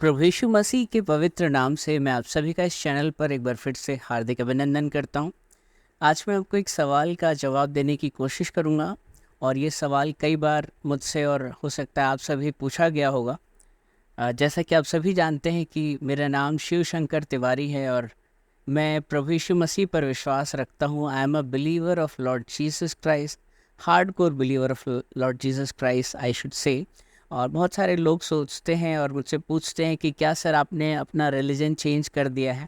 प्रभु यीशु मसीह के पवित्र नाम से मैं आप सभी का इस चैनल पर एक बार फिर से हार्दिक अभिनंदन करता हूं। आज मैं आपको एक सवाल का जवाब देने की कोशिश करूंगा और ये सवाल कई बार मुझसे और हो सकता है आप सभी पूछा गया होगा। जैसा कि आप सभी जानते हैं कि मेरा नाम शिव शंकर तिवारी है और मैं प्रभु यीशु मसीह पर विश्वास रखता हूँ। I am a believer of Lord Jesus Christ, hard core believer of Lord Jesus Christ I should say. और बहुत सारे लोग सोचते हैं और मुझसे पूछते हैं कि क्या सर आपने अपना रिलीजन चेंज कर दिया है।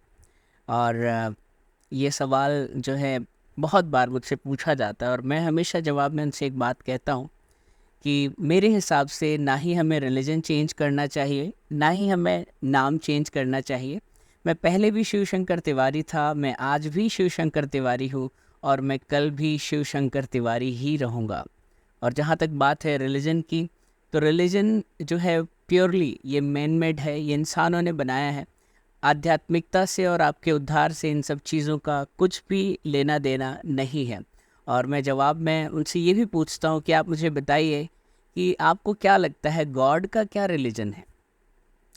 और ये सवाल जो है बहुत बार मुझसे पूछा जाता है और मैं हमेशा जवाब में उनसे एक बात कहता हूँ कि मेरे हिसाब से ना ही हमें रिलीजन चेंज करना चाहिए, ना ही हमें नाम चेंज करना चाहिए। मैं पहले भी शिव शंकर तिवारी था, मैं आज भी शिव शंकर तिवारी हूँ और मैं कल भी शिव शंकर तिवारी ही रहूँगा। और जहाँ तक बात है रिलीजन की, तो रिलीजन जो है प्योरली ये मैन मेड है, ये इंसानों ने बनाया है। आध्यात्मिकता से और आपके उद्धार से इन सब चीज़ों का कुछ भी लेना देना नहीं है। और मैं जवाब में उनसे ये भी पूछता हूँ कि आप मुझे बताइए कि आपको क्या लगता है गॉड का क्या रिलीजन है।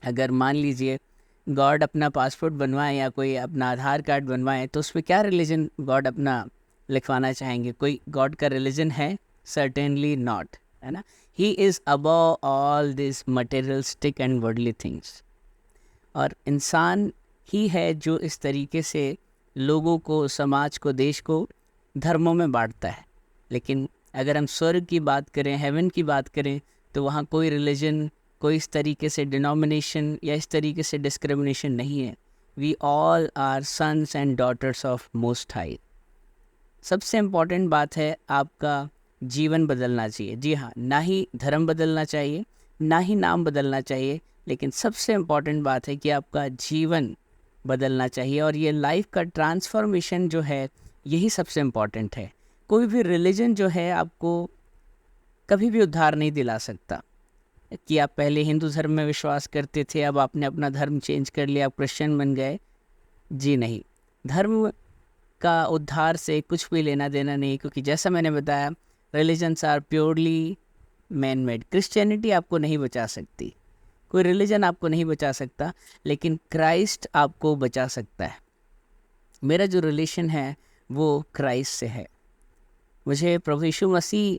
अगर मान लीजिए गॉड अपना पासपोर्ट बनवाए या कोई अपना आधार कार्ड बनवाए तो उस पर क्या रिलीजन गॉड अपना लिखवाना चाहेंगे? कोई गॉड का रिलीजन है? सर्टेनली नॉट, है ना। He is above all this materialistic and worldly things. और इंसान ही है जो इस तरीके से लोगों को, समाज को, देश को धर्मों में बांटता है। लेकिन अगर हम स्वर्ग की बात करें, हेवन की बात करें, तो वहाँ कोई रिलीजन, कोई इस तरीके से डिनोमिनेशन या इस तरीके से डिस्क्रिमिनेशन नहीं है। We all are sons and daughters of most high. सबसे इम्पॉर्टेंट बात है आपका जीवन बदलना चाहिए। जी हाँ, ना ही धर्म बदलना चाहिए, ना ही नाम बदलना चाहिए, लेकिन सबसे इम्पॉर्टेंट बात है कि आपका जीवन बदलना चाहिए। और ये लाइफ का ट्रांसफॉर्मेशन जो है यही सबसे इम्पॉर्टेंट है। कोई भी रिलीजन जो है आपको कभी भी उद्धार नहीं दिला सकता। कि आप पहले हिंदू धर्म में विश्वास करते थे, अब आपने अपना धर्म चेंज कर लिया, आप क्रिश्चियन बन गए। जी नहीं, धर्म का उद्धार से कुछ भी लेना देना नहीं, क्योंकि जैसा मैंने बताया religions are purely man made. Christianity आपको नहीं बचा सकती, कोई रिलीजन आपको नहीं बचा सकता, लेकिन क्राइस्ट आपको बचा सकता है। मेरा जो रिलेशन है वो क्राइस्ट से है। मुझे प्रभु यीशु मसीह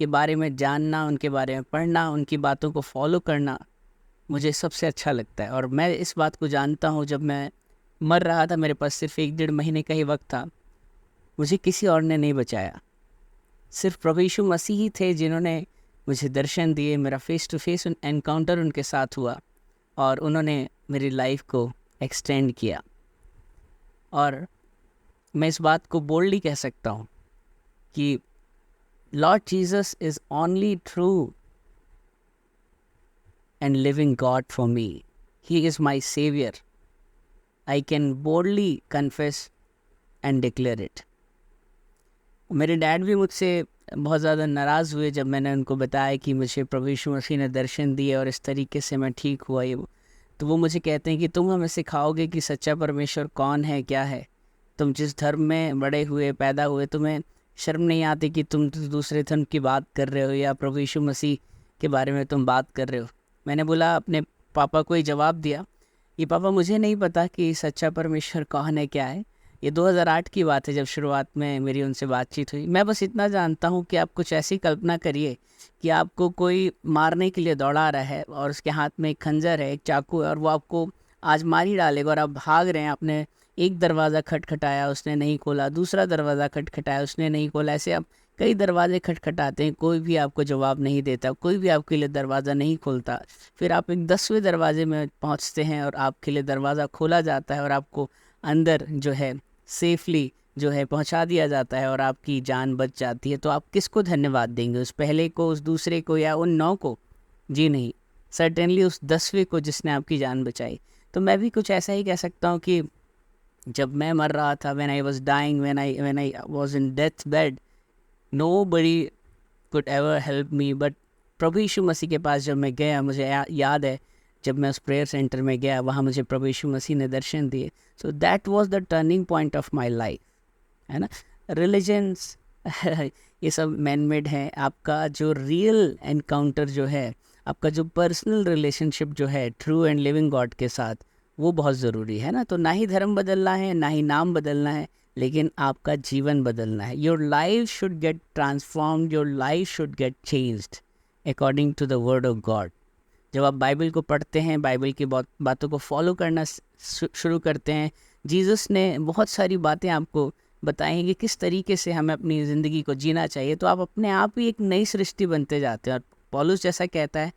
के बारे में जानना, उनके बारे में पढ़ना, उनकी बातों को फॉलो करना मुझे सबसे अच्छा लगता है। और मैं इस बात को जानता हूँ, जब मैं मर रहा था, मेरे पास सिर्फ 1-1.5 महीने का ही वक्त था, मुझे किसी और ने नहीं बचाया। सिर्फ प्रभु यीशु मसीह ही थे जिन्होंने मुझे दर्शन दिए। मेरा फेस टू फेस एनकाउंटर उनके साथ हुआ और उन्होंने मेरी लाइफ को एक्सटेंड किया। और मैं इस बात को बोल्डली कह सकता हूँ कि Lord Jesus is only true and living God for me. He is my saviour. I can boldly confess and declare it. मेरे डैड भी मुझसे बहुत ज़्यादा नाराज़ हुए जब मैंने उनको बताया कि मुझे प्रभु यीशु मसीह ने दर्शन दिए और इस तरीके से मैं ठीक हुआ। ये तो वो मुझे कहते हैं कि तुम हमें सिखाओगे कि सच्चा परमेश्वर कौन है, क्या है। तुम जिस धर्म में बड़े हुए, पैदा हुए, तुम्हें शर्म नहीं आती कि तुम दूसरे धर्म की बात कर रहे हो या प्रभु यीशु मसीह के बारे में तुम बात कर रहे हो। मैंने बोला, अपने पापा को ही जवाब दिया, ये पापा मुझे नहीं पता कि सच्चा परमेश्वर कौन है, क्या है। ये 2008 की बात है जब शुरुआत में मेरी उनसे बातचीत हुई। मैं बस इतना जानता हूँ कि आप कुछ ऐसी कल्पना करिए कि आपको कोई मारने के लिए दौड़ा रहा है और उसके हाथ में एक खंजर है, एक चाकू है, और वो आपको आज मार ही डालेगा और आप भाग रहे हैं। आपने एक दरवाज़ा खटखटाया, उसने नहीं खोला, दूसरा दरवाज़ा खटखटाया, उसने नहीं खोला, ऐसे आप कई दरवाजे खटखटाते हैं, कोई भी आपको जवाब नहीं देता, कोई भी आपके लिए दरवाज़ा नहीं खोलता। फिर आप एक 10वें दरवाजे में पहुँचते हैं और आपके लिए दरवाज़ा खोला जाता है और आपको अंदर जो है सेफली जो है पहुंचा दिया जाता है और आपकी जान बच जाती है। तो आप किसको धन्यवाद देंगे? उस पहले को, उस दूसरे को, या उन 9 को? जी नहीं, सर्टेनली उस 10वें को जिसने आपकी जान बचाई। तो मैं भी कुछ ऐसा ही कह सकता हूँ कि जब मैं मर रहा था, when I was dying, when I was in death bed, nobody could ever help me but प्रभु यीशु मसीह के पास जब मैं गया, मुझे याद है जब मैं उस प्रेयर सेंटर में गया, वहाँ मुझे प्रभु यीशु मसीह ने दर्शन दिए। So that was the turning point of my life, है ना। रिलीजन्स ये सब मैन मेड हैं। आपका जो रियल एनकाउंटर जो है आपका जो पर्सनल रिलेशनशिप जो है ट्रू एंड लिविंग गॉड के साथ, वो बहुत ज़रूरी है ना। तो ना ही धर्म बदलना है, ना ही नाम बदलना है, लेकिन आपका जीवन बदलना है। Your life should get transformed, your life should get changed according to the word of God. जब आप बाइबल को पढ़ते हैं, बाइबल की बातों को फॉलो करना शुरू करते हैं, जीसस ने बहुत सारी बातें आपको बताई हैं कि किस तरीके से हमें अपनी ज़िंदगी को जीना चाहिए, तो आप अपने आप ही एक नई सृष्टि बनते जाते हैं। और पौलुस जैसा कहता है,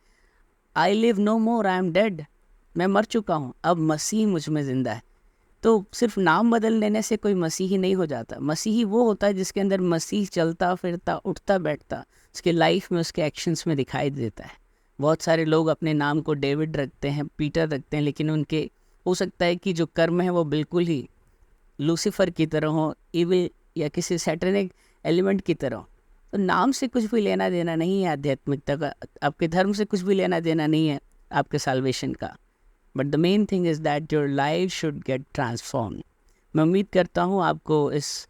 I live no more, I am dead. मैं मर चुका हूँ, अब मसीह मुझ में ज़िंदा है। तो सिर्फ नाम बदल लेने से कोई मसीही नहीं हो जाता। मसीही वो होता है जिसके अंदर मसीह चलता फिरता उठता बैठता उसके लाइफ में, उसके एक्शंस में दिखाई देता है। बहुत सारे लोग अपने नाम को डेविड रखते हैं, पीटर रखते हैं, लेकिन उनके हो सकता है कि जो कर्म है वो बिल्कुल ही लूसीफर की तरह हो, इविल या किसी सैटेनिक एलिमेंट की तरह हो। तो नाम से कुछ भी लेना देना नहीं है आध्यात्मिकता का, आपके धर्म से कुछ भी लेना देना नहीं है आपके साल्वेशन का। But the main thing is that your life should gate transform. मैं उम्मीद करता हूँ आपको इस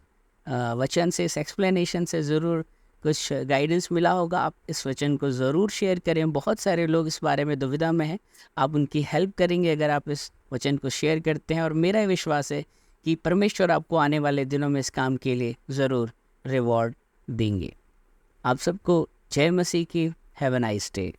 वचन से, इस एक्सप्लेनेशन से ज़रूर कुछ गाइडेंस मिला होगा। आप इस वचन को ज़रूर शेयर करें। बहुत सारे लोग इस बारे में दुविधा में हैं, आप उनकी हेल्प करेंगे अगर आप इस वचन को शेयर करते हैं। और मेरा विश्वास है कि परमेश्वर आपको आने वाले दिनों में इस काम के लिए ज़रूर रिवॉर्ड देंगे। आप सबको जय मसीह की। Have a nice day.